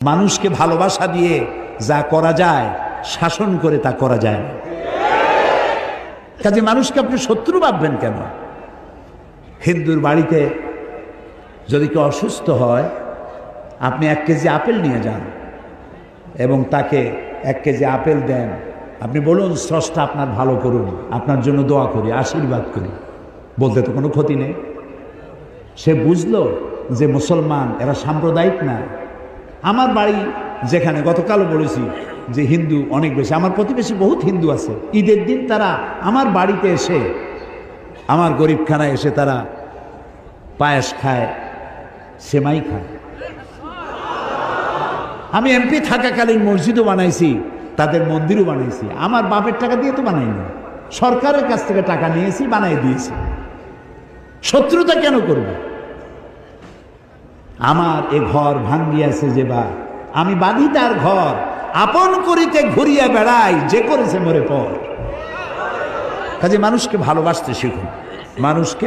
মানুষকে ভালোবাসা দিয়ে যা করা যায় শাসন করে তা করা যায় না। কাজে মানুষকে আপনি শত্রু ভাববেন কেন? হিন্দুর বাড়িতে যদি কেউ অসুস্থ হয়, আপনি 1 কেজি আপেল নিয়ে যান এবং তাকে 1 কেজি আপেল দেন। আপনি বলুন, স্রষ্টা আপনার ভালো করুন, আপনার জন্য দোয়া করি, আশীর্বাদ করি, বলতে তো কোনো ক্ষতি নেই। সে বুঝলো যে মুসলমান এরা সাম্প্রদায়িক না। আমার বাড়ি যেখানে গতকালও বলেছি যে হিন্দু অনেক বেশি, আমার প্রতিবেশী বহুত হিন্দু আছে। ঈদের দিন তারা আমার বাড়িতে এসে, আমার গরিবখানায় এসে তারা পায়েস খায়, সেমাই খায়। আমি এমপি থাকাকালীন মসজিদও বানাইছি, তাদের মন্দিরও বানাইছি। আমার বাপের টাকা দিয়ে তো বানাইনি, সরকারের কাছ থেকে টাকা নিয়েছি, বানাই দিয়েছি। শত্রুতা কেন করবে? আমার এ ঘর ভাঙ্গিয়াছে যে বা, আমি বাঁধি তার ঘর, আপন করিতে ঘুরিয়া বেড়াই, যে করেছে মরে পর। কাজে মানুষকে ভালোবাসতে শিখুন, মানুষকে